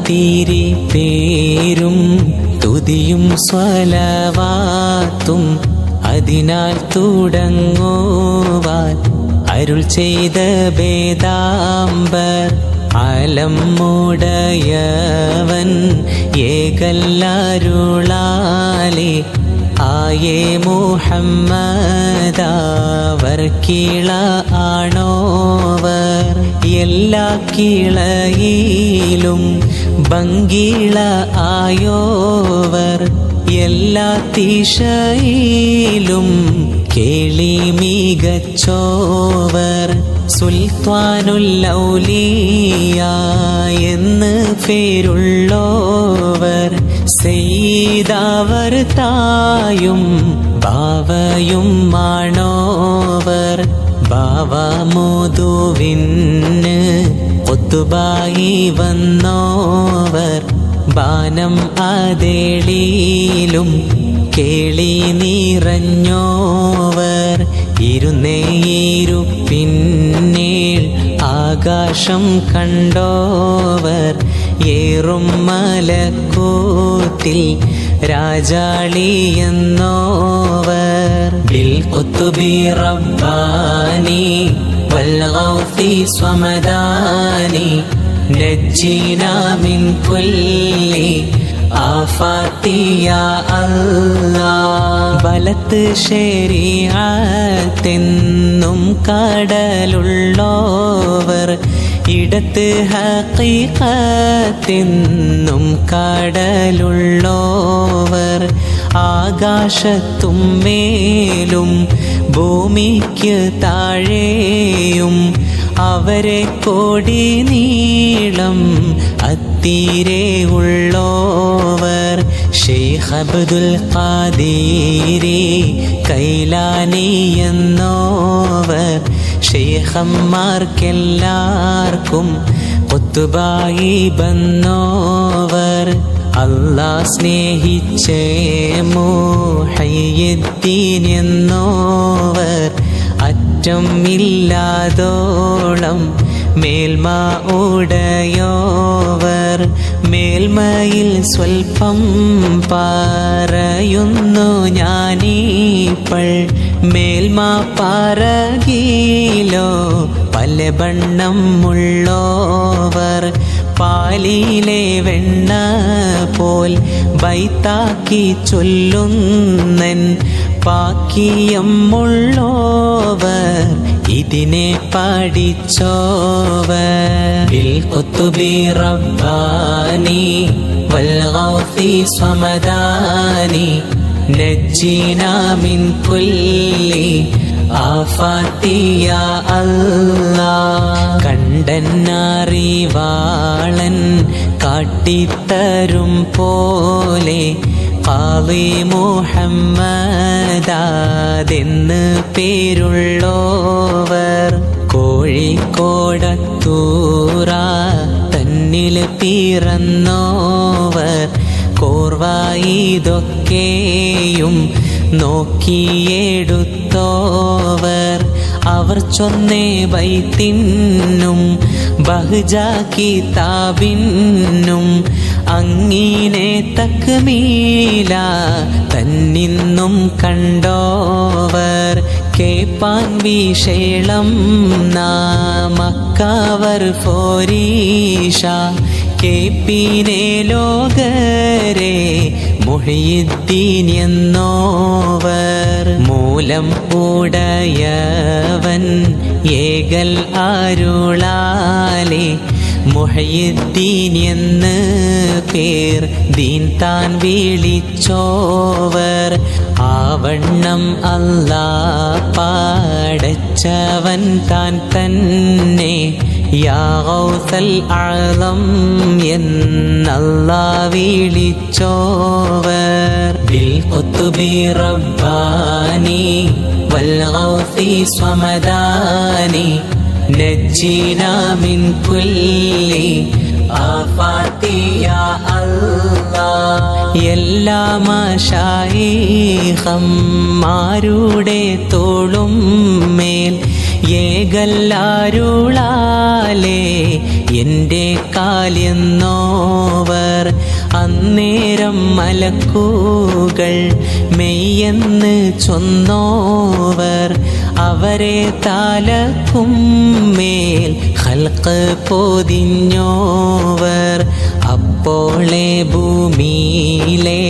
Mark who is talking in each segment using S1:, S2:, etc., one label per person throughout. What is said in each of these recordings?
S1: തിരി പേരും തുതിയും സ്വലവാത്തും അതിനാൽ തുടങ്ങുവാൻ അരുൾ ചെയ്ത വേദാംബർ ആലം മുടയവൻ ഏകല്ലരുളാലേ ആയേ മുഹമ്മദാവർ കിള ആണോവർ എല്ലാ കിളയിലും ഭംഗിള ആയോവർ എല്ലാ ദിശയിലും കേളി മികച്ചോവർ സുൽത്താനുൽ ഔലിയ എന്ന് പേരുള്ളോവർ സെയ്ദാവർ തായും ബാവയും മാണോവർ ബാവ മുതുവിന് ഒത്തുബായി വന്നോവർ ബാനം അതേളിയിലും കേളി നിറഞ്ഞോവർ ഇരുന്നേയിരുപ്പിന്നേൾ ആകാശം കണ്ടോവർ ഏറും മലക്കൂത്തിൽ രാജാളിയെന്നോവർ ബിൽ ഖുത്ബി റബ്ബാനി വൽ ഗൗസി സ്വമദാനി നജ്ജിനാ മിൻ കുല്ലി ആഫാത്തി യാ അല്ലാഹ് ബലത്ത് ശരീഅത്തെന്നും കടലുള്ളോവർ ഇടത്ത് ഹഖീഖത്തെന്നും കടലുള്ളോവർ ആകാശത്തും മേലും ഭൂമിക്ക് താഴെയും അവരെ കോടി നീളം അത്തീരെ ഉള്ളോവർ ശൈഖ് അബ്ദുൽ ഖാദിരി കൈലാനി എന്നോവർ ശൈഖന്മാർക്കെല്ലാവർക്കും ഖുത്ബായി ബന്നോവർ അല്ലാഹ് സ്നേഹിച്ചേ മുഹയ്യിദ്ദീൻ എന്നോവർ അറ്റം ഇല്ലാതോളം മേൽമ ഉടയോവർ മേൽമയിൽ സ്വൽപ്പം പറയുന്നു ഞാനീപ്പോൾ മേൽമ പറകിലോ പല ബണ്ണം ഉള്ളോവർ പാലിലെ വെണ്ണ പോൽ ബൈത്താക്കി ചൊല്ലുന്നൻ പാക്കിയം ഉള്ളോവർ ഇതിനെ പഠിച്ചോവർ ബിൽ ഖുത്ബി റബ്ബാനി വൽ ഗൗസി സ്വമദാനി നജ്ജിനാ മിൻ കുല്ലി ആഫാത്തി യാ അല്ലാഹ് കണ്ടന്നറിവാളൻ കാട്ടിത്തരും പോലെ ഖാദി മുഹമ്മദാദെന്ന് പേരുള്ളോവർ കോഴിക്കോടത്തൂറ തന്നിൽ പിറന്നോവർ കോർവായിതൊക്കെയും നോക്കിയെടുത്തോവർ അവർ ചൊന്നേ ബൈത്തിനും ബഹ്ജ കിതാബിനും അങ്ങിനെ തക്മീല തന്നിന്നും കണ്ടോവർ കേപ്പാൻ വിശേളം നാമക്കവർ ഫോരീഷ കേപ്പിനെ ലോകരെ മുഹയ്യിദ്ദീൻ എന്നോവർ മൂലം ഉടയവൻ ഏകൽ അരുളാലേ മുഹയ്യിദ്ദീൻ എന്ന് പേർ ദീൻ താൻ വിളിച്ചോവർ ആവണ്ണം അല്ലാഹ് പടച്ചവൻ താൻ തന്നെ യാ ഗൗസൽ അഅ്ളം എന്നല്ലാഹ് വിളിച്ചോവർ ബിൽ ഖുത്ബി റബ്ബാനി വൽ ഗൗസി സ്വമദാനി നജ്ജിനാ മിൻ കുല്ലി ആഫാത്തി യാ അല്ലാഹ് എല്ലാ മശായിഖന്മാരുടെ തോളും മേൽ ഏകല്ലാരുളാലേ എൻ്റെ കാലെന്നോവർ അന്നേരം മലക്കുകൾ മെയ്യെന്ന് ചൊന്നോവർ അവരെ തലക്കുമ്മേൽ ഖൽഖ് പൊതിഞ്ഞോവർ അപ്പോളെ ഭൂമിയിലെ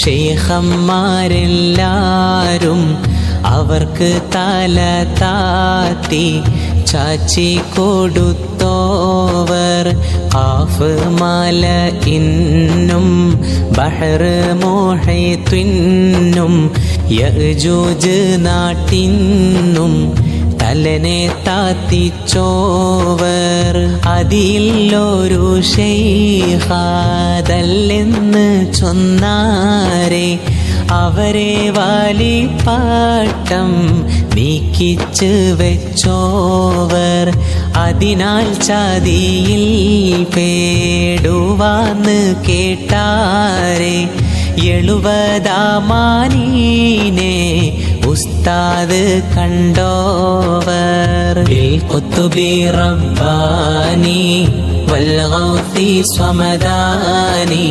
S1: ശൈഖന്മാരെല്ലാരും അവർക്ക് തല താത്തി ചാച്ചി കൊടുത്തോവർ ഖാഫ് മല ഇന്നും ബഹർ മുഹീത്തിനും യജൂജ് നാട്ടിന്നും തലനെ താത്തിച്ചോവർ അതിലൊരു ശൈഖാദല്ലെന്ന് ചൊന്നാരെ അവരെ വാലിപ്പാട്ടം നീക്കിച്ച് വെച്ചോവർ അതിനാൽ ചതിയിൽ പേടുവാന്ന് കേട്ടാരെ 70 ഉസ്താദ് കണ്ടോവർ ഖുത്ബി റബ്ബാനി വൽ ഗൗസി സ്വമദാനി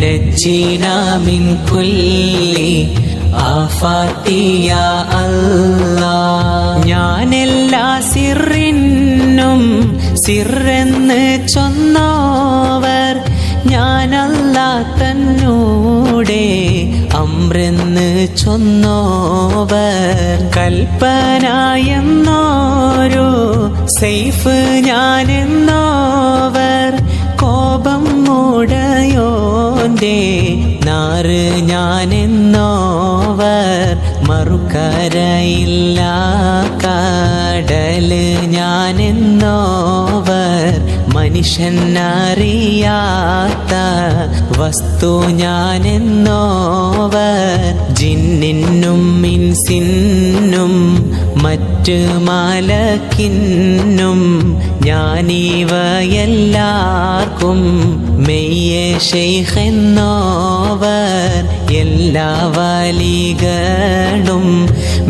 S1: നജ്ജിനാ മിൻ കുല്ലി ആഫാതി യാ അല്ലാഹ് ഞാനെല്ലാ സിറിനും സിറെന്ന് ചൊന്നോവർ ഞാനല്ലാ തന്നൂടെ അമ്രെന്ന് ചൊന്നോവർ കൽപ്പനയെന്നോരു സൈഫ് ഞാനെന്നോവർ കോപം മൂടയോന്റെ നാറ് ഞാനെന്നോവർ മറുകരയില്ല കടല് ഞാനെന്നോവർ മനുഷ്യനറിയാത്ത വസ്തു ഞാനെന്നോവർ ജിന്നിനും ഇൻസിനും മറ്റ് മലക്കിന്നും ഞാനിവയെല്ലാവർക്കും മെയ്യെ ശൈഖെന്നോവർ എല്ലാ വലികളും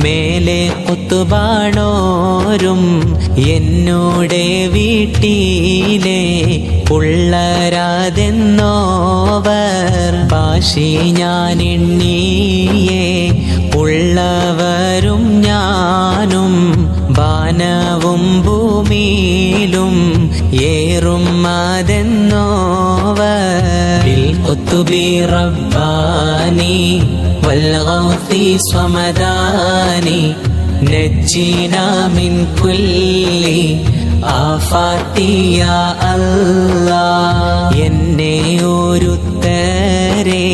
S1: മേലെ കുത്തുബാണോരും എന്നോടെ വീട്ടിലെ ഉള്ളരാതെന്നോവർ ഭാഷി ഞാൻ എണ്ണിയേ ഉള്ളവരും ഞാനും ബാനവും ഭൂമിയിലും ഏറും അതെന്നോവർ ഖുത്ബി റബ്ബാനി വൽ ഗൗസി സ്വമദാനി നജ്ജിനാ മിൻ കുല്ലി ആഫാതി യാ അല്ലാഹ് എന്നെ ഒരുത്തരെ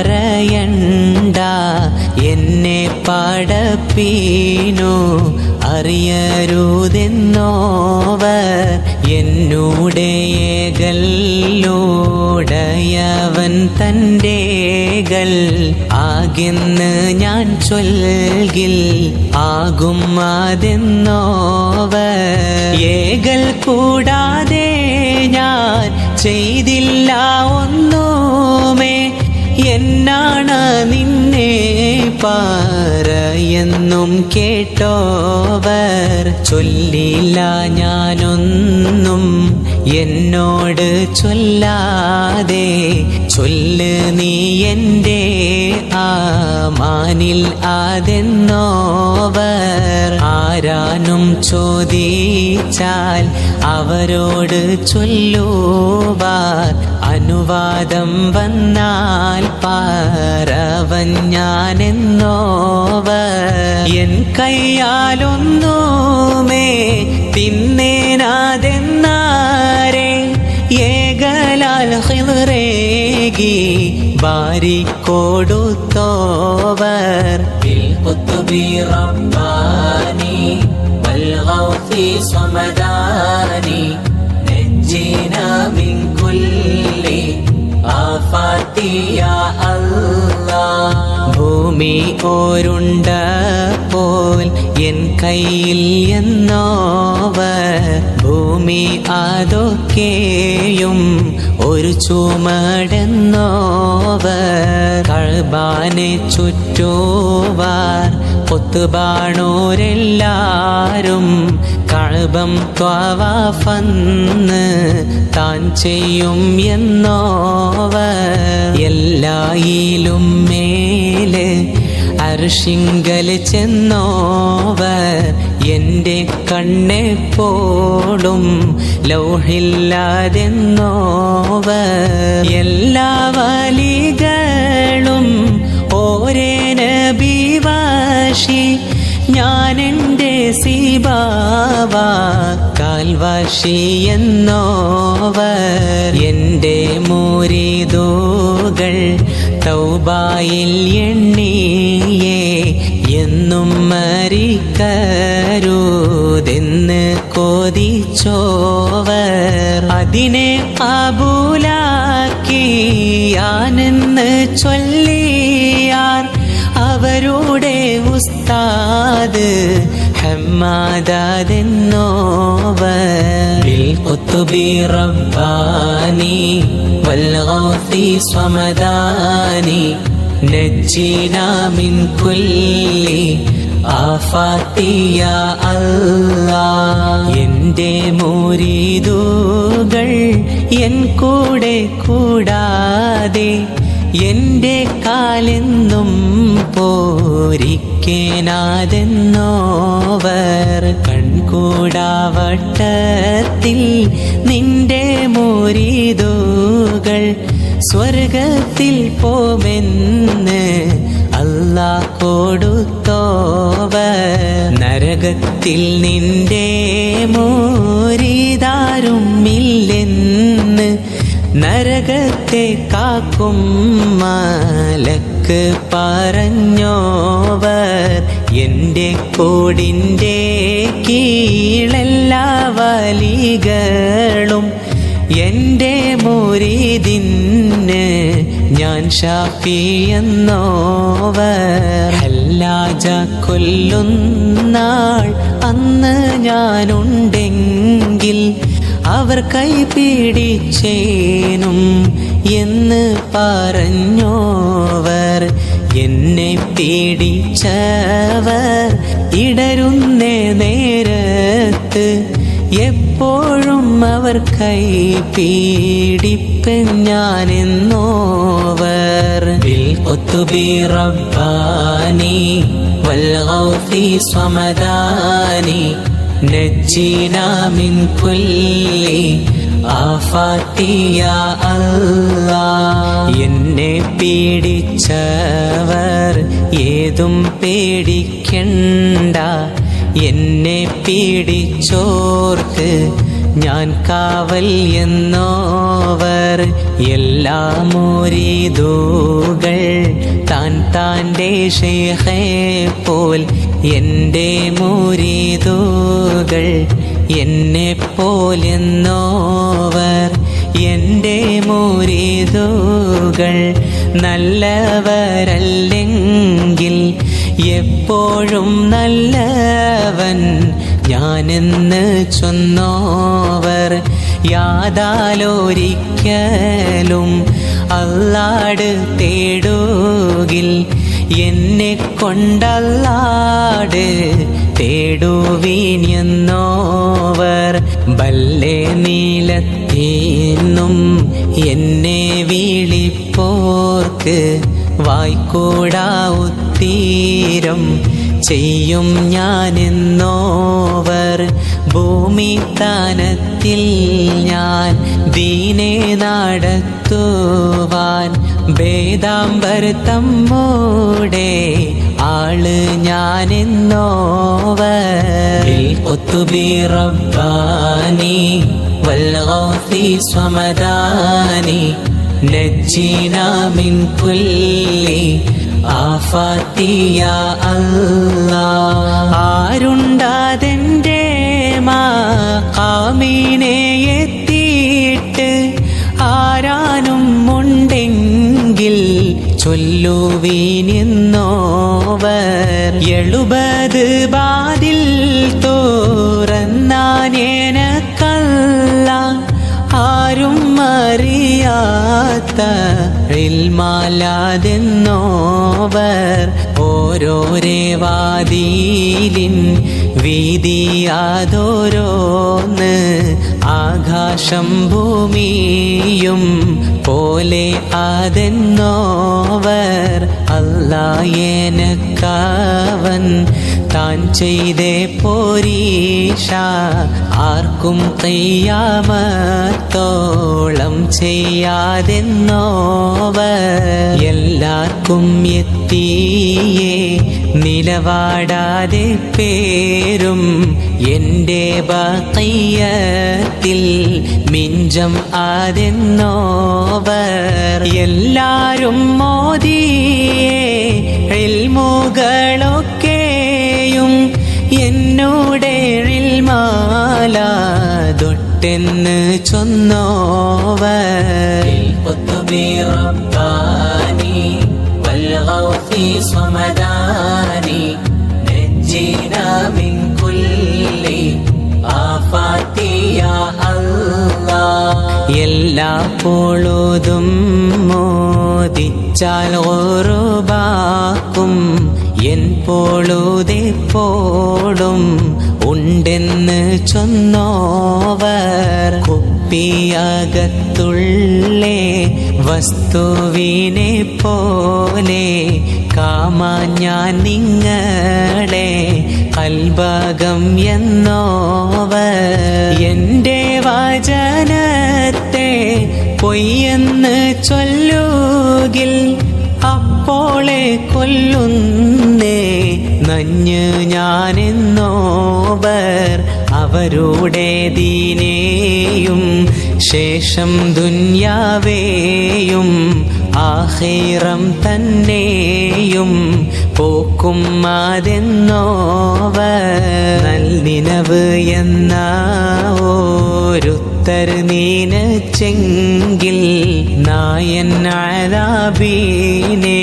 S1: കൂട്ടിപ്പറയണ്ട എന്നെ പടപ്പീനു അറിയരുതെന്നോവർ എന്നൂടെ ഏകല്ലോടയവൻ തൻ്റെകൾ ആകെന്ന് ഞാൻ ചൊൽകിൽ ആകും അതെന്നോവർ ഏകൽ കൂടാതെ ഞാൻ ചെയ്തില്ല ഒന്നുമേ എന്നാണ് നിന്നെ പറയുന്നും കേട്ടോവർ ചൊല്ലില്ല ഞാനൊന്നും എന്നോട് ചൊല്ലാതെ ചൊല്ല് നീ എൻ്റെ ആമാനിൽ അതെന്നോവർ ആരാനും ചോദിച്ചാൽ അവരോട് ചൊല്ലുവാർ അനുവാദം വന്നാൽ പാരവൻ ഞാനെന്നോവർ എൻ കയ്യാലൊന്നുമേ തിന്നേനാതെന്നാരെ ഏകലാൽ ഖിദ്റേകി ബാരിക്കൊടുത്തോവർ ഖുത്ബി റബ്ബാനി വൽ ഗൗസി സ്വമദാനി നജ്ജിനാ മിൻ കുല്ലി ആഫാതി യാ അല്ലാഹ് ഭൂമി ഓരുണ്ട പോൽ എൻ കയ്യിൽ എന്നോവർ ഭൂമി അതൊക്കെയും ഒരു ചുമടെന്നോവർ കഅബാനെ ചുറ്റുവാർ കുത്തുബാണോരെല്ലാരും കഅബം ത്വവാഫന്ന് താൻ ചെയ്യും എന്നോവർ എല്ലായിലും മേല് അർശിങ്കൽ ചെന്നോവർ എൻ്റെ കണ്ണെപ്പോഴും ലൗഹില്ലാതെന്നോവർ എല്ലാ വലികളും ഓരേ നബിവാശി ഞാനെൻ്റെ സിബാവ കാൽവാശി എന്നോവർ എൻ്റെ മുരീദുകൾ തൗബായിൽ എണ്ണിയേ എന്നും മരിക്കരുതെന്ന് കൊതിച്ചോവർ അതിനെ കബൂലാക്കിയാനെന്ന് ചൊല്ലിയാർ അവരുടെ ഉസ്താദ് ഹമ്മാദെന്നോവർ ഖുത്ബി റബ്ബാനി വൽ ഗൗസി സ്വമദാനി നജ്ജിനാ മിൻ കുല്ലി ആഫാത്തി യാ അല്ലാഹ് എൻ്റെ മുരീദുകൾ എൻ കൂടെ കൂടാതെ എൻ്റെ കാലെന്നും പോരിക്കേനാതെന്നോവർ കൺകൂടാവട്ടത്തിൽ നിന്റെ മുരീദുകൾ സ്വർഗത്തിൽ പോമെന്ന് അല്ലാഹ് കൊടുത്തോവർ നരകത്തിൽ നിന്റെ മുരീദാരുമില്ലെന്ന് നരകത്തെ കാക്കും മലക്ക് പറഞ്ഞോവർ എൻ്റെ കോടിൻ്റെ കീഴെല്ലാ വലികളും എൻ്റെ മുരീദിന് ഞാൻ ഷാഫി എന്നോവർ ഹല്ലാജ കൊല്ലുന്നാൾ അന്ന് ഞാനുണ്ടെങ്കിൽ അവർ കൈപിടിച്ചേനും എന്ന് പറഞ്ഞോവർ എന്നെ പീഡിച്ചവർ ഇടരുന്ന നേരത്ത് എപ്പോഴും അവർ കൈ പീഡിപ്പൻ ഞാനെന്നോവർ ഖുത്ബി റബ്ബാനി വൽ ഗൗസി സ്വമദാനി നജ്ജിനാ മിൻ കുല്ലി ആഫാത്തി യാ അല്ലാഹ് എന്നെ പീഡിച്ചവർ ഏതും പേടിക്കണ്ട എന്നെ പീഡിച്ചോർക്ക് ഞാൻ കാവൽ എന്നോവർ എല്ലാ മുരീദുകൾ താൻ താൻ്റെ ശൈഖേ പോൽ എൻ്റെ മുരീദുകൾ എന്നെ പോലെന്നോവർ എൻ്റെ മുരീദുകൾ നല്ലവരല്ലെങ്കിൽ എപ്പോഴും നല്ലവൻ ഞാനെന്ന് ചൊന്നോവർ യാതാലൊരിക്കലും അല്ലാട് തേടുകിൽ എന്നെ കൊണ്ടല്ലാട് തേടുവീൻ എന്നോവർ ബല്ലേ നീലത്തേന്നും എന്നെ വിളിപ്പോർക്ക് വായ്ക്കൂടാ ഉത്തീരം ചെയ്യും ഞാനെന്നോവർ ഭൂമി താനത്തിൽ ഞാൻ ദീനെ നടത്തുവാൻ ഭേദാംബർ തമ്മൂടെ ആള് ഞാനെന്നോവർ ഖുത്ബി റബ്ബാനി വൽ ഗൗസി സ്വമദാനി നജ്ജിനാ മിൻ കുല്ലി ആഫാത്തി യാ അല്ലാഹ് ആരുണ്ടാതെൻ്റെ മഖാമിനെ എത്തിയിട്ട് ആരാനും ഉണ്ടെങ്കിൽ ചൊല്ലുവീനെന്നോവർ 70 ബാതിൽ തുറന്നാനേനക്കല്ല ആരും അറിയാത്ത ഇൽമാലാതെന്നോവർ ഓരോരേ വാതിലിൻ വീതിയാതോരോന്ന് ആകാശം ഭൂമിയും പോലെ അതെന്നോവർ അല്ലാഹ് താൻ ചെയ്തേ പോരീഷ ആർക്കും ഖിയാമത്തോളം ചെയ്യാതെന്നോവർ എല്ലാവർക്കും എത്തിയേ നിലവാടാതെ പേരും എൻ്റെ ബഖിയത്തിൽ മിഞ്ചം അതെന്നോവർ എല്ലാരും മോദിയേ ഇൽമുകളൊക്കെയും എന്നോടെ ഇൽമാലാതൊട്ടെന്ന് ചൊന്നോവർ റബ്ബാനി വൽഗൗസി സ്വമദാനി നജ്ജിനാ മിൻ കുല്ലി ആഫാതി യാ അല്ലാഹ് എല്ലാ പൊഴുതും മോദിച്ചാൽ ഓറുബാക്കും എൻ പൊഴുതെപ്പോഴും ഉണ്ടെന്ന് ചൊന്നോവർ കുപ്പിയകത്തുള്ളേ വസ്തുവിനെ പോലെ കാമാൻ ഞാൻ നിങ്ങളെ കൽബകം എന്നോവർ എൻ്റെ വചനത്തെ പൊയ്യെന്ന് ചൊല്ലുകിൽ അപ്പോളെ കൊല്ലുന്നേ നഞ്ഞ് ഞാനെന്നോവർ അവരുടെ ദീനേയും ശേഷം ദുന്യാവേയും ആഖിറം തന്നെയും പോക്കും അതെന്നോവർ നൽനിനവ് എന്ന ഓരുത്തർ നീനച്ചെങ്കിൽ നായൻ അദാബിനെ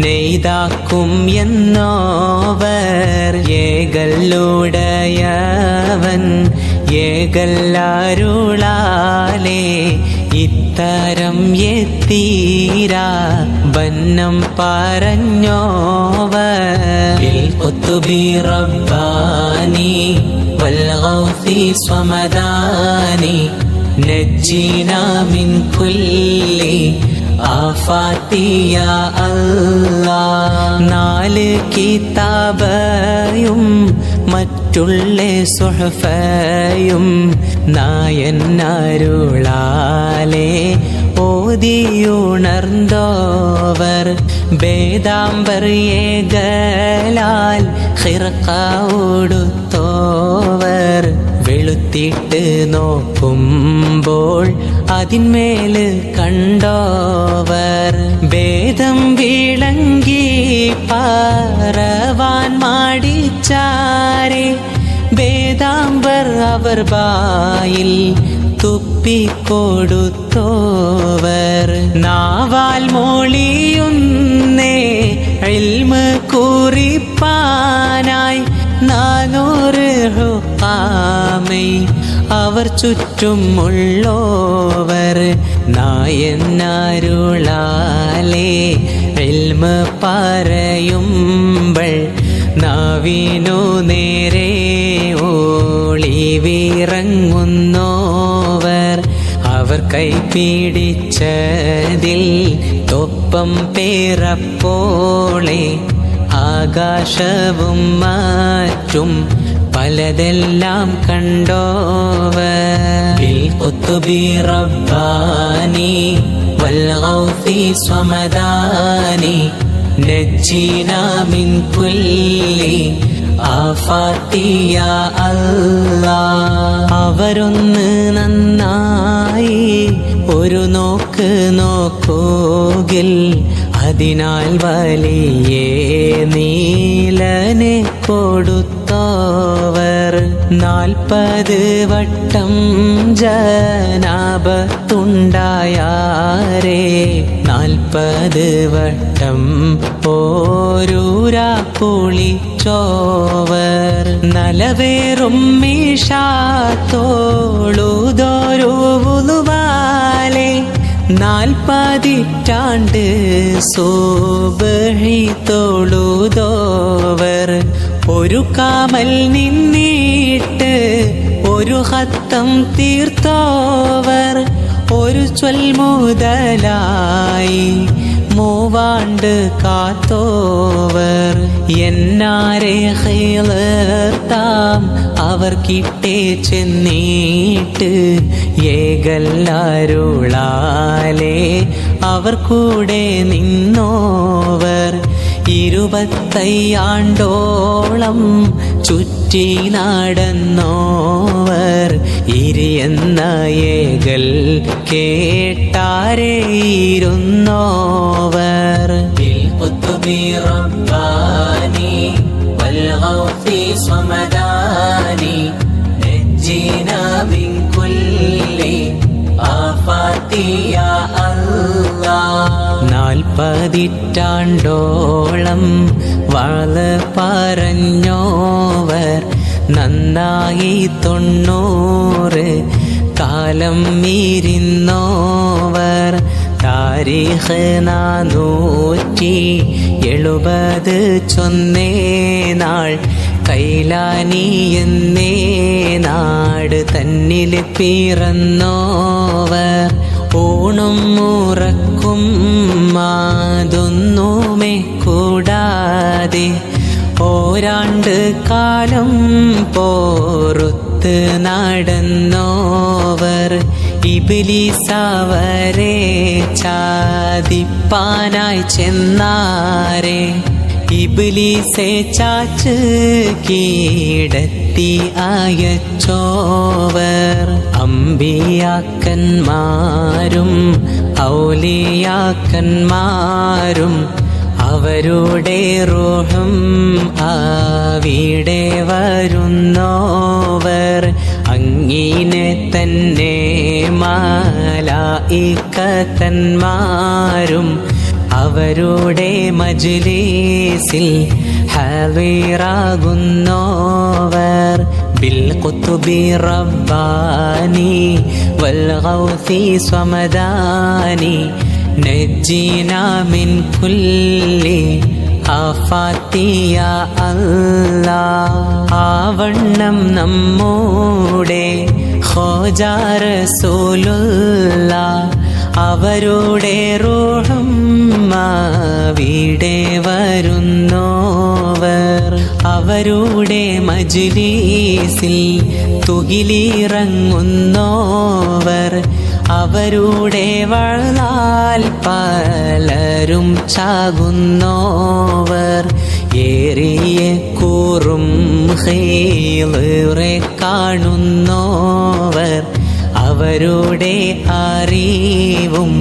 S1: നെയ്താക്കും എന്നോവർ ഏകല്ലുടയവൻ ഏകല്ലാരുളാലേ ഇത്തരം എത്തീരാ ബന്നം പറഞ്ഞോവർ ഖുതുബി റബ്ബാനി വൽഗൗസി സ്വമദാനി നജ്ജിനാ മിൻ കുല്ലി ആഫാതി യാ അല്ലാഹ് 4 കിതാബയും മറ്റുള്ള സുഹഫയും നായന്നരുളാലേ ഓതിയുണർന്നോവർ വേദാംബർ ഏകലാൽ ഖിർഖ ഉടുത്തോവർ വെളുത്തിട്ട് നോക്കുമ്പോൾ അതിന്മേല് കണ്ടോവർ വേദം വിളങ്ങി പറവാൻ മാടിച്ചാരെ വേദാംബർ അവർ ബായിൽ തുപ്പിക്കൊടുത്തോവർ നാവാൽ മൊളിയുന്നേ ഇൽമ് കുറിപ്പാനായി 400 ഹുഖാമൈ അവർ ചുറ്റും ഉള്ളോവർ നായന്നരുളാലേ ഇൽമ് പറയുമ്പോൾ നാവിനു നേരെ ഒളിവിറങ്ങുന്നോവർ അവർ കൈപിടിച്ചതിൽ തൊപ്പം പേരപ്പോളെ ആകാശവും മാറ്റും പലതെല്ലാം കണ്ടോവർ ഖുതുബി റബ്ബാനി വൽഗൗസി സ്വമദാനി നജ്ജിനാ മിൻ കുല്ലി ആഫാതി യാ അല്ലാഹ് അവരൊന്ന് നന്നായി ഒരു നോക്ക് നോക്കുകിൽ അതിനാൽ വലിയ നീലനെ കൊടുത്തോവർ 40 വട്ടം ജനാബത്തുണ്ടായാരേ 40 വട്ടം ഓരൂരാ കുളിച്ചോവർ നലവേറും മീഷാത്തോളുതോരു വുളുവാലെ 40 സുബ്ഹി തൊഴുതോവർ ഒരു കാമൽ നിന്നിട്ട് ഒരു ഖത്തം തീർത്തോവർ ഒരു ചൊൽമുതലായി 3 കാത്തോവർ എന്നാരെ ഖൈർതാം അവർ കിട്ടേ ചെന്നീട്ട് ഏകല്ലാരുളാലേ അവർ കൂടെ നിന്നോവർ 25 ആണ്ടോളം ചുറ്റി നടന്നോവർ ഇരിയെന്ന ഏകൽ കേട്ടാരേയിരുന്നോവർ ബിൽഖുത്ബി റബ്ബാനി വൽഗൗസി സമദാനി നജ്ജിനാ മിൻ കുല്ലി ആഫാതി യാ അല്ലാഹ് 40 വാള് പറഞ്ഞോവർ നന്നായി 90 കാലം മീരിന്നോവർ താരീഖ് 470 ചൊന്നേ നാൾ കൈലാനി എന്നേ നാട് തന്നിൽ പിറന്നോവർ ഊണും ഉറക്കും മാതൊന്നുമേ കൂടാതെ ഓരാണ്ട് കാലം പോറുത്ത് നടന്നോവർ ഇബ്ലീസവരെ ചാദിപ്പാനായി ചെന്നാരെ ഇബ്ലീസെ ചാച്ച് കീടത്തി അയച്ചോവർ അമ്പിയാക്കന്മാരും ഔലിയാക്കന്മാരും അവരുടെ റൂഹും അവിടെ വരുന്നോവർ അങ്ങിനെ തന്നെ മലായികത്തന്മാരും അവരുടെ മജ്‌ലിസിൽ ഹാളിറാകുന്നോവർ ബിൽഖുത്ബി റബ്ബാനി വൽഗൗസി സമദാനി നജ്ജിനാ മിൻ കുല്ലി ആഫാതി യാ അല്ലാഹ് ആവണ്ണം നമ്മൂടെ ഖോജാ റസൂലുള്ളാഹ് അവരുടെ റൂഹും അവിടെ വരുന്നോവർ അവരുടെ മജ്‌ലിസിൽ തുകിലിറങ്ങുന്നോവർ അവരുടെ വളാൽ പലരും ചാകുന്നോവർ ഏറിയ കൂറും ഖൈറെ കാണുന്നോവർ അവരുടെ അറിവും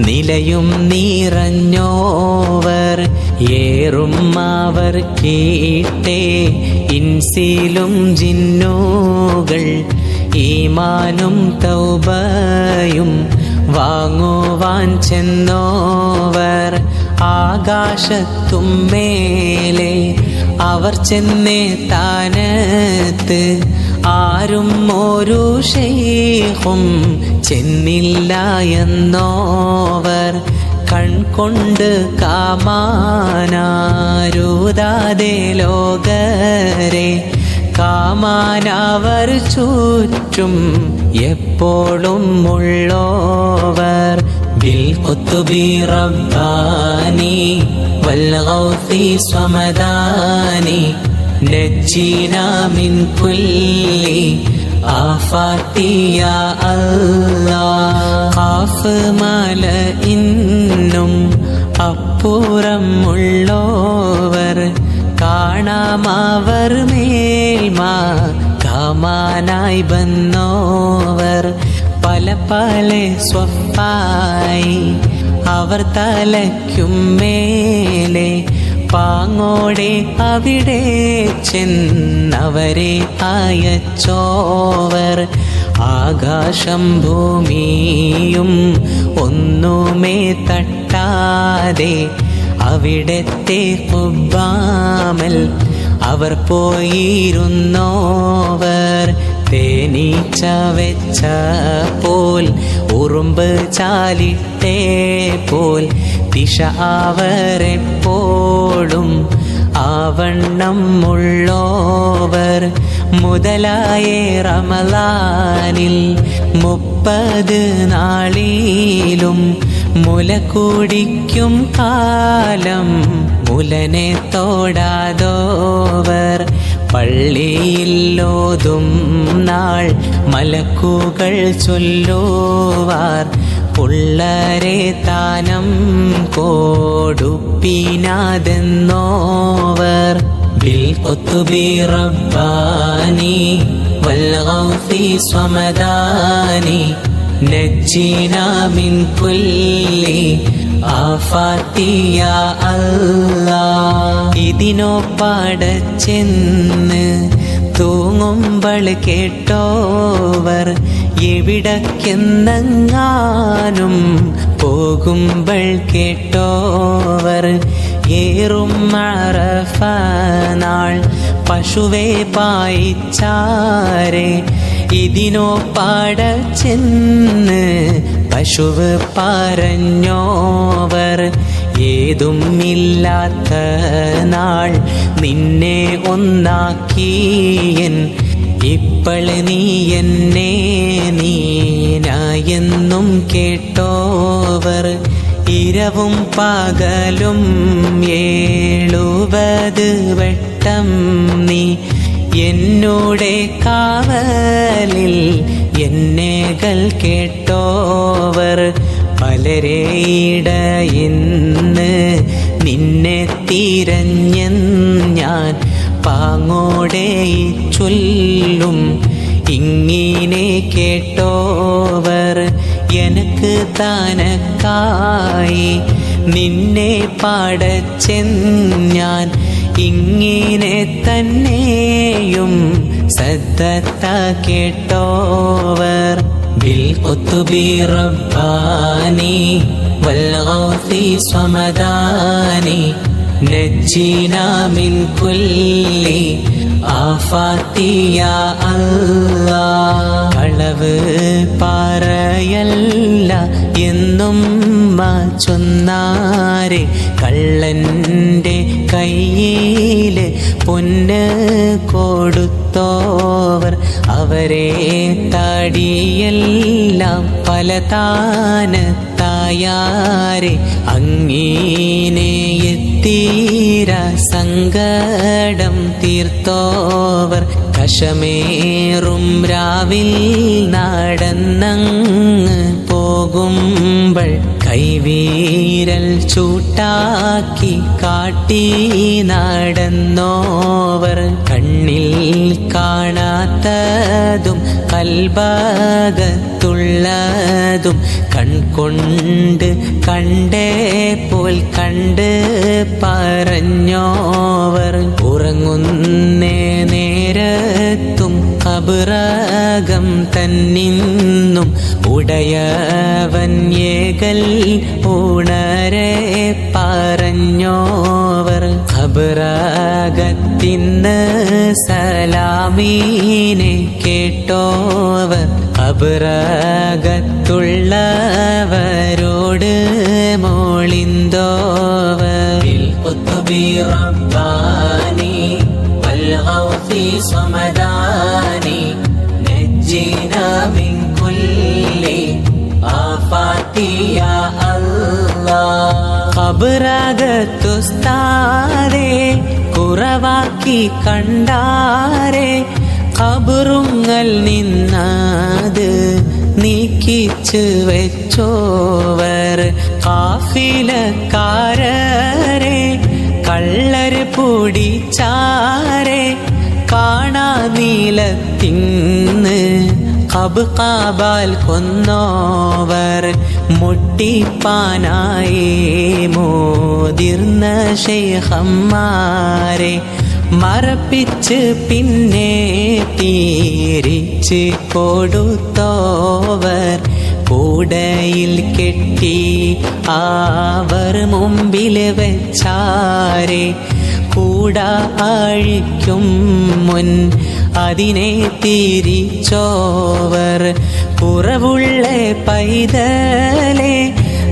S1: നിലയും നിറഞ്ഞോവർ ഏറും അവർ കേട്ടേ ഇൻസിലും ജിന്നുകൾ ഈമാനും തൗബയും വാങ്ങുവാൻ ചെന്നോവർ ആകാശത്തും മേലെ അവർ ചെന്നേ താനത്ത് ആരും ഒരു ശൈഖും ചെന്നില്ല എന്നോവർ കൺകൊണ്ട് കാമാനാരുതാതെ ലോകരെ കാമാനവർ ചുറ്റും എപ്പോഴും ഉള്ളോവർ ബിൽഖുത്ബി റബ്ബാനി വൽഗൗസി സമദാനി നജ്ജിനാ മിൻ കുല്ലി ആഫാതി യാ അല്ലാഹ് ഖാഫ് മല ഇന്നും അപ്പുറമുള്ളോവർ കാണാമവർ മേൽമാ കാമാനായി വന്നോവർ പല പല സ്വഫായി അവർ തലയ്ക്കും മേലെ പാങ്ങോടെ അവിടെ ചെന്നവരെ അയച്ചോവർ ആകാശം ഭൂമിയും ഒന്നുമേ തട്ടാതെ അവിടത്തെ ഖുബ്ബാമൽ അവർ പോയിരുന്നോവർ തേനീച്ച വെച്ച പോൽ ഉറുമ്പ് ചാലിട്ടേ പോൽ ദിശ അവരെപ്പോഴും ആവണ്ണം ഉള്ളോവർ മുതലായ റമളാനിൽ 30 നാളിലും മുല കുടിക്കും കാലം മുലനെ തോടാതോവർ പള്ളിയിലോതും നാൾ മലക്കുകൾ ചൊല്ലുവാർ പുള്ളരെ താനം കൊടുപ്പിനാതെന്നോവർ ബിൽ ഖുത്ബി റബ്ബാനി വൽ ഗൗസി സ്വമദാനി നജ്ജിനാ മിൻ കുല്ലി ആഫാത്തി യാ അല്ലാഹ്. ഇതിനോ പാടച്ചെന്ന് തൂങ്ങുമ്പോൾ കേട്ടോവർ എവിടക്കെന്നെങ്ങാനും പോകുമ്പോൾ കേട്ടോവർ ഏറും അറഫ നാൾ പശുവെ പായിച്ചാരെ ഇതിനോ പാടച്ചെന്ന് പശുവ് പറഞ്ഞോവർ ഏതുമില്ലാത്ത നാൾ നിന്നെ ഒന്നാക്കിയൻ ഇപ്പോൾ നീ എന്നെ നീനായെന്നും കേട്ടോവർ ഇരവും പകലും 70 വട്ടം നീ എന്നോടെ കാവലിൽ എന്നേകൾ കേട്ടോവർ പലരെയിടയിന്ന് നിന്നെ തിരഞ്ഞെന്ന് ഞാൻ പാങ്ങോടെ ചൊല്ലും ഇങ്ങനെ കേട്ടോവർ എനക്ക് താനക്കായി നിന്നെ പാടച്ചെന്ന് ഞാൻ ഇങ്ങനെ തന്നെയും സദ്ദത്ത കേട്ടോവർ ബിൽ ഖുത്ബി റബ്ബാനി വൽ ഗൗസി സ്വമദാനി നജ്ജിനാ മിൻ കുല്ലി ആഫാത്തി യാ അല്ലാഹ്. കളവ് പറയല്ല എന്നും ചൊന്നാരെ കള്ളൻ്റെ കയ്യിൽ പൊന്ന് കൊടുത്തോവർ അവരെ താടിയെല്ലാം പല താനത്തായാരെ അങ്ങീനെ എത്തീര സങ്കടം തീർത്തോവർ കശമേറും രാവിൽ നടന്നങ്ങ് പോകുമ്പോൾ കൈവീരൽ ചൂട്ടാക്കി കാട്ടി നടന്നോവർ കണ്ണിൽ കാണാത്തതും കൽബകത്തുള്ളതും കൺകൊണ്ട് കണ്ടേ പോൽ കണ്ട് പറഞ്ഞോവർ ഉറങ്ങുന്നേ നേരത്തും ഖബറകം തന്നിന്നും ഉടയവൻ ഏകൽ ഉണരെ പറഞ്ഞോവർ ഖബറകത്തിന്ന് സലാമീനെ കേട്ടോവർ ഖബറകത്തുള്ളവരോട് മോളിന്തോവർ ഖുത്ബി റബ്ബാനി വൽ ഗൗസി സ്വമദാനി നജ്ജിനാ മിൻ കുല്ലി ആഫാത്തി യാ അല്ലാഹ്. ഖബറകത്തുസ്താദേ കുറവാക്കി കണ്ടാരെ ഖബറുങ്ങൾ നിന്നത് നീക്കിച്ച് വെച്ചോവർ കാഫിലക്കാരരെ കള്ളര് പൊടിച്ചാരെ കാണാ നീലത്തിന്ന് ഖബ്ഖാബാൽ കൊന്നോവർ മുട്ടിപ്പാനായി മോതിർന്ന ശൈഖന്മാരെ മറപ്പിച്ച് പിന്നെ തിരിച്ച് കൊടുത്തോവർ കൂടയിൽ കെട്ടി അവർ മുമ്പിൽ വെച്ചാരെ കൂട അഴിക്കും മുൻ അതിനെ തിരിച്ചോവർ കുറവുള്ള പൈതലെ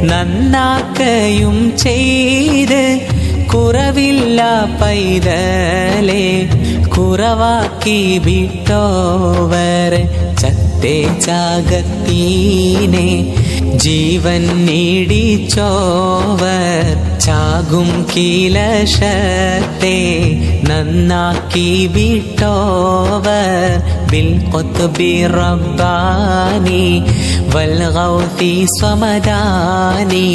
S1: നന്നാക്കയും ചെയ്ത് കുറവില്ല പൈതലെ കുറവാക്കി വിട്ടോവർ ചത്തേ ചാകത്തീനെ ജീവൻ നീടിച്ചോവർ ചാകും കീലശത്തെ നന്നാക്കി വിട്ടോവർ ബിൽ ഖുത്ബി റബ്ബാനി വൽ ഗൗതി സ്വമദാനി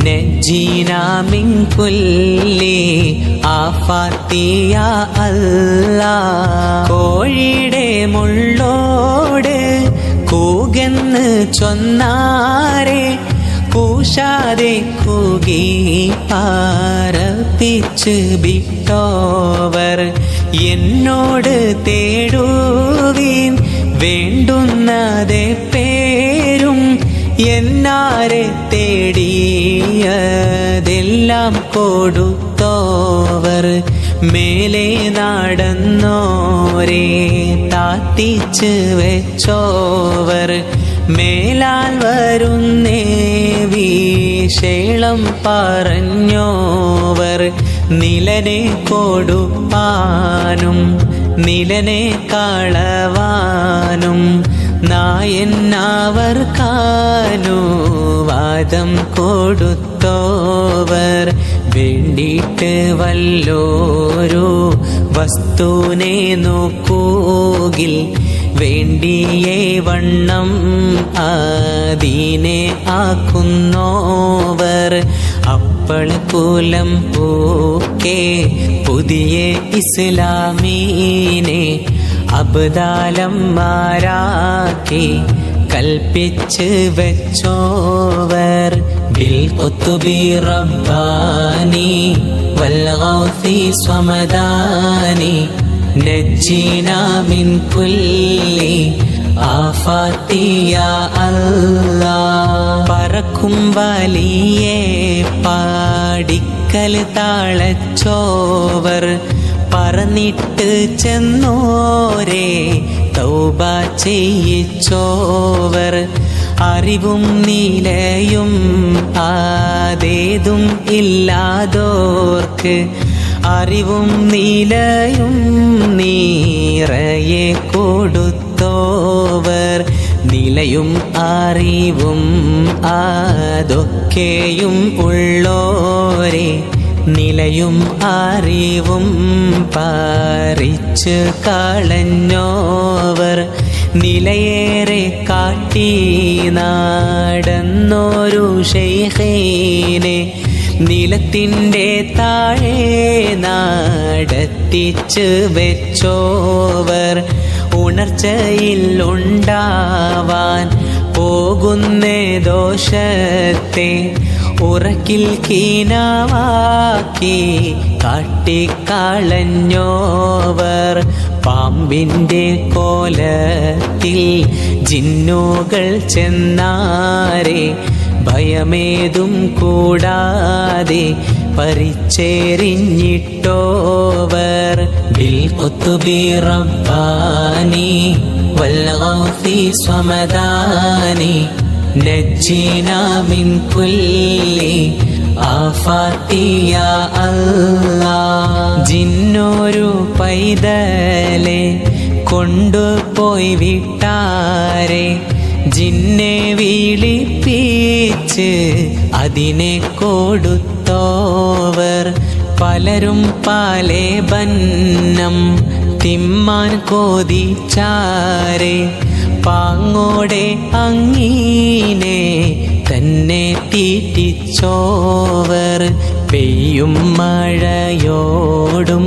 S1: നജ്ജീനാ മിൻ കുല്ലി ആഫാത്തി യാ അല്ലാഹ് കോഴിയുടെ മുള്ളോട് കൂകെന്ന് ചൊന്നാരെ കൂശാതെ കൂകി പാരപ്പിച്ച് വിട്ടോവർ എന്നോട് തേടുവീൻ വേണ്ടുന്നതേ പേരും എന്നാരെ തേടിയതെല്ലാം കൊടുത്തോവർ മേലെ നടന്നോരേ താത്തിച്ച് വെച്ചോവർ മേലാൽ വരുന്നേ വിശേളം പറഞ്ഞോവർ നിലനെ കൊടുപ്പാനും നിലനെ കളവാനും നായന്നവർ വാദം കൊടുത്തോവർ വേണ്ടിയിട്ട് വല്ലോരു വസ്തുനെ നോക്കൂകിൽ വേണ്ടിയേ വണ്ണം ആദീനെ ആക്കുന്നോവർ അപ്പളക്കുലം പൂക്കേ പുതിയ ഇസ്ലാമീനെ അബ്ദാലന്മാരാക്കി കൽപ്പിച്ച് വെച്ചോവർ ബിൽ ഖുത്ബി റബ്ബാനി വൽ ഗൗസി സ്വമദാനി നജ്ജീനാ മിൻ കുല്ലി ആഫാത്തി യാ അല്ലാഹ് പറക്കും വലിയേ പാടിക്കൽ താളച്ചോവർ പറന്നിട്ട് ചെന്നോരേ തൗബ ചെയ്യിച്ചോവർ അറിവും നിലയും ആദേതും ഇല്ലാതോർക്ക് അറിവും നിലയും നീറയെ കൊടുത്തോവർ നിലയും അറിവും അതൊക്കെയും ഉള്ളോരെ നിലയും അറിവും പാറിച്ച് കളഞ്ഞോവർ നിലയേറെ കാട്ടി നടന്നൊരു ശൈഖീനെ നിലത്തിൻ്റെ താഴെ നടത്തിച്ച് വെച്ചോവർ ഉണർച്ചയിൽ ഉണ്ടാവാൻ പോകുന്ന ദോഷത്തെ ഉറക്കിൽ കീനാവാക്കി കാട്ടിക്കളഞ്ഞോവർ പാമ്പിൻ്റെ കോലത്തിൽ ജിന്നുകൾ ചെന്നാരെ ഭയമേതും കൂടാതെ പരിച്ചേരിഞ്ഞിട്ടോവർ ബിൽ ഖുത്ബി റബ്ബാനി വൽ ഗൗസി സ്വമദാനി നജ്ജീനാ മിൻ കുല്ലി ആഫാത്തി യാ അല്ലാഹ് ജിന്നൊരു പൈതലെ കൊണ്ടുപോയി വിട്ടാരെ ജിന്നെ വിളിപ്പിച്ച് അതിനെ കൊടുത്തോവർ പലരും പാലേ ബന്നം തിമ്മാൻ കോതിച്ചാരെ പാങ്ങോടെ അങ്ങീനെ തന്നെ തീറ്റിച്ചോവർ പെയ്യും മഴയോടും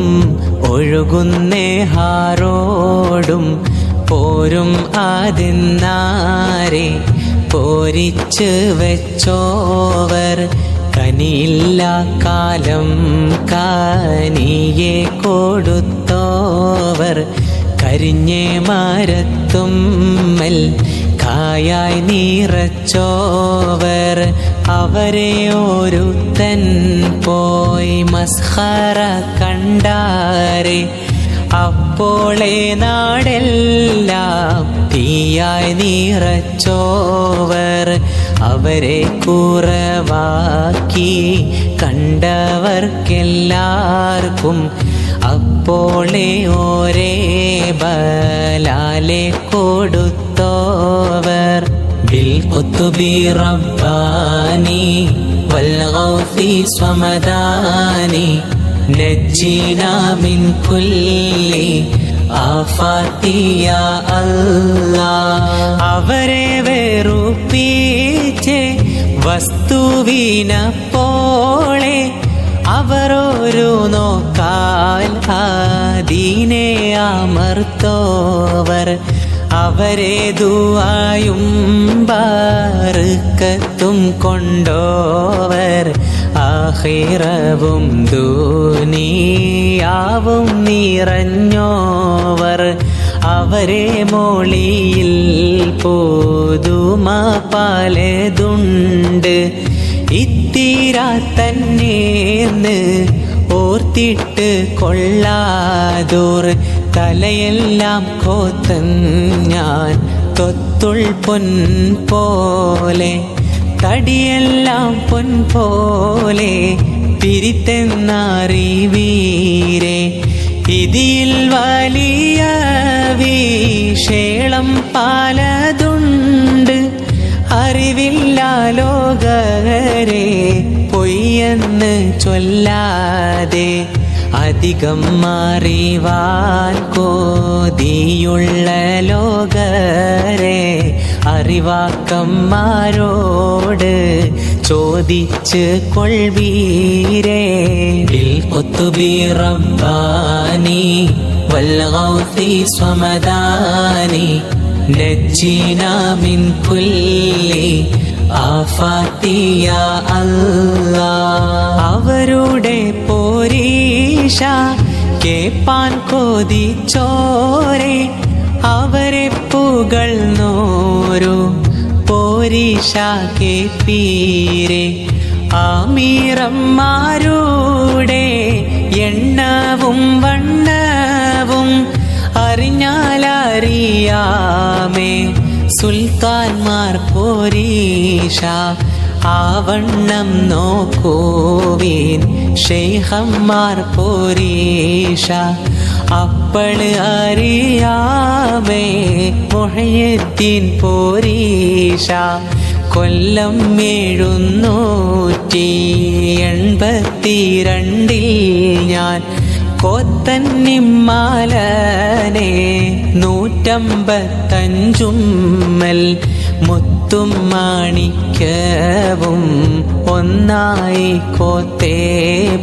S1: ഒഴുകുന്നേ ഹാറോടും പോരും ആദിന്നാരെ പോരിച്ച് വെച്ചോവർ കനിയില്ല കാലം കാനിയെ കൊടുത്തോവർ കരിഞ്ഞേ മരത്തുമ്മൽ കായായി നിറച്ചോവർ അവരെ ഒരുത്തൻ പോയി മസ്ഖറ കണ്ടാരെ. അപ്പോളെ നാടെല്ലാം തീയായി നിറച്ചോവർ അവരെ കുറവാക്കി കണ്ടവർക്കെല്ലാവർക്കും. അപ്പോളെ ഒരേ ബലാലെ കൊടുത്തോവർ. ബിൽഖുത്ബി റബ്ബാനി വൽഗൗസി സ്വമദാനി നജ്ജിനാ മിൻ കുല്ലി ആഫാതി യാ അല്ലാഹ്. അവരെ വെറുപ്പിച്ച് വസ്തുവിനപ്പോളെ അവരൊരു നോക്കാൽ ആദീനെ അമർത്തോവർ. അവരെ ദുആയും ബർക്കത്തും കൊണ്ടോവർ. ആഖിറവും ദുനിയാവും നിറഞ്ഞോവർ. അവരെ മോളിയിൽ പുതുമ പലതുണ്ട്. ഇത്തിരാ തന്നേന്ന് ഓർത്തിട്ട് കൊള്ളാതോർ. തലയെല്ലാം കോത്തൻ ഞാൻ തൊത്തുൾ പൊൻ പോലെ. തടിയെല്ലാം പൊൻ പോലെ പിരിത്തെന്നറിവീരെ. ഇതിൽ വലിയ വിശേളം പലതുണ്ട്. അറിവില്ല ലോകരെ പൊയ്യെന്ന് ചൊല്ലാതെ. അധികം അറിവാൻ കോതിയുള്ള ലോകരെ അറിവാക്കന്മാരോട് ചോദിച്ച് കൊൾവീരേ. ബിൽഖുത്ബി റബ്ബാനി വൽഗൗസി സ്വമദാനി നജ്ജിനാ മിൻ കുല്ലി ആഫാതി യാ അല്ലാഹ്. അവരുടെ പോരീഷ കേപ്പാൻ കൊതിച്ചോരെ അവരെ പുകഴ്ന്നോരു പോരീഷ കേപ്പീരെ. ആമീറന്മാരുടെ എണ്ണവും വണ്ണവും അറിഞ്ഞാലറിയാമേ. സുൽത്താൻമാർ പോരീഷ ആവണ്ണം നോക്കുവീൻ. ശൈഖന്മാർ പോരീഷ അപ്പള് അറിയാമേ. മുഹയ്യിദ്ദീൻ പോരീഷ കൊല്ലം 782 ഞാൻ കോത്തന്നിമ്മാലനെ 155 മുത്തും മാണിക്യവും ഒന്നായി കോത്തേ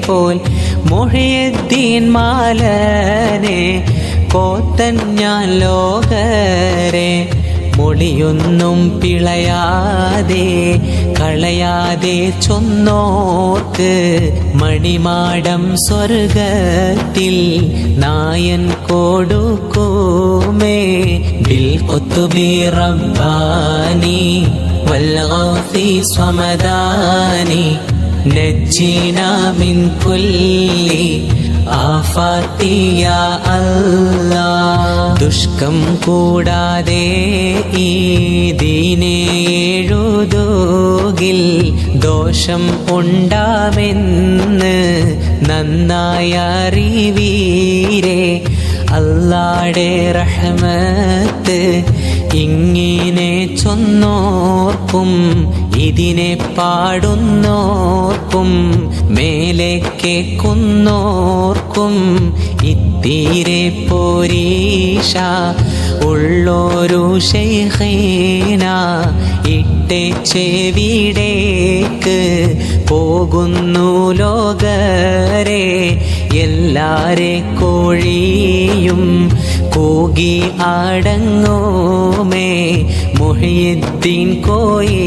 S1: പോൽ. മുഹയ്യിദ്ദീൻ മാലനെ കോത്തൻ ഞാൻ ലോകരെ. മൊഴിയൊന്നും പിളയാതെ കളയാതെ ചൊന്നോർക്ക് മണിമാടം സ്വർഗത്തിൽ നായൻ കൊടുക്കുമേ. ബിൽഖുത്ബി റബ്ബാനി വൽഗൗസി സ്വമദാനി നജ്ജിനാ മിൻ കുല്ലി ആഫാതി യാ അല്ലാഹ്. ദുഷ്കം കൂടാതെ ഈ ദീനെ എഴുതുകിൽ ദോഷം ഉണ്ടാമെന്ന് നന്നായി അറിവീരേ. അല്ലാഹുടെ റഹ്മത്ത് ഇങ്ങനെ ചൊന്നോർക്കും ഇതിനെ പാടുന്നോർക്കും മേലെ കേൾക്കുന്നോർക്കും ഇത്തീരെ പോരീഷ ഉള്ളോരു ശൈഖീന ഇട്ടേ ചെവിടേക്ക് പോകുന്നു ലോകരെ. എല്ലാരെ കോഴിയും കൂകി അടങ്ങോമേ. മുഹയ്യിദ്ദീൻ കോയി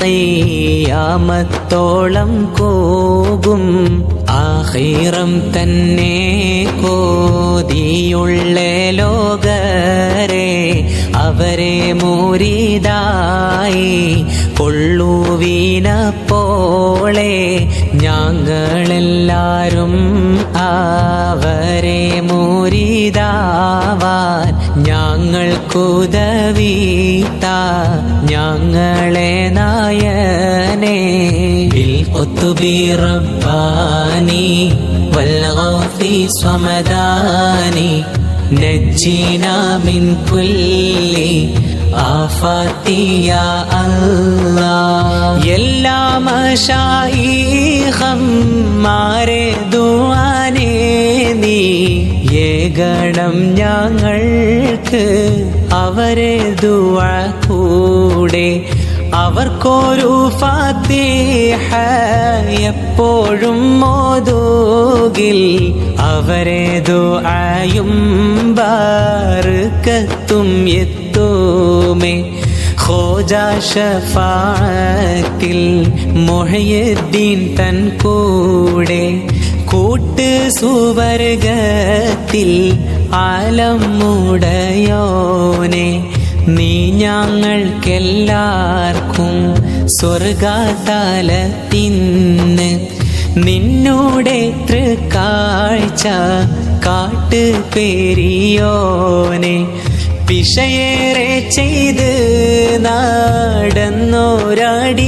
S1: ഖിയാമത്തോളം കൂകും. ആഖിറം തന്നെ കോതിയുള്ള ലോകരെ അവരെ മുരീദായി കൊള്ളുവീ വീണപ്പോളെ ഞങ്ങളെല്ലാരും അവരെ മുരീദാവാൻ ഞങ്ങൾക്കുദവിത ഞങ്ങളെ നായനെ ബിൽ ഖുത്ബി റബ്ബാനി വൽ ഗൗസി സ്വമദാനി നജ്ജിനാ മിൻ കുല്ലി ആഫാത്തി യാ അല്ലാഹ്. എല്ലാ മശായിഖന്മാരെ ദുആനെ നീ ഏകണം ഞങ്ങൾക്ക് അവരെ ദുആ കൂടെ അവർക്കൊരു ഫാത്തിഹ എപ്പോഴും മോദുകിൽ അവരെ ദുആയും ബർക്കത്തും എത്തുമേ. ഖോജാ ശഫാഅത്തിൽ മുഹയ്യിദ്ദീൻ തൻ കൂടെ കൂട്ട് സുവർഗത്തിൽ ആലം മുടയോനെ നീ ഞങ്ങൾക്കെല്ലാവർക്കും സ്വർഗതലത്തിന്ന് നിന്നോടെ തൃക്കാഴ്ച കാട്ട് പെരിയോനെ. പിശയേറെ ചെയ്ത്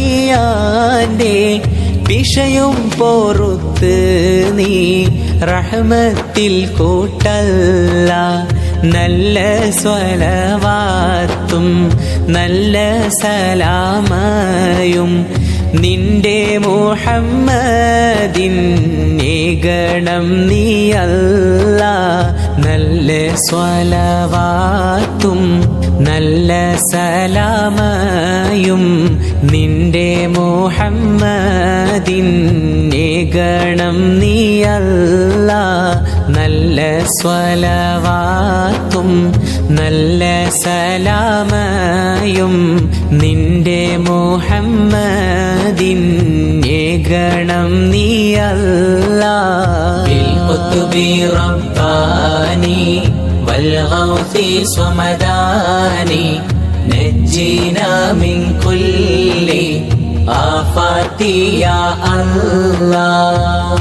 S1: നടന്നോരടിയാന്റെ പിശയും പൊറുത്ത് നീ റഹ്മത്തിൽ കൂട്ടല്ല. നല്ല സ്വലവാത്തും നല്ല സലാമയും നിന്റെ മുഹമ്മദിൻ ഏകണം നീ അല്ലാഹ്. നല്ല സ്വലവാത്തും നല്ല സലാമയും നിന്റെ മുഹമ്മദിൻ ഏകണം നീ അല്ലാഹ്. നല്ല സ്വലവാത്തും നല്ല സലാമയും നിന്റെ മുഹമ്മദിൻ ഏകണം നീ അല്ലാഹ്. ബിൽ ഖുത്ബി റബ്ബാനി വൽ ഗൗസി സ്വമദാനി നജ്ജിനാ മിൻ കുല്ലി ആഫാത്തി യാ അല്ലാഹ്.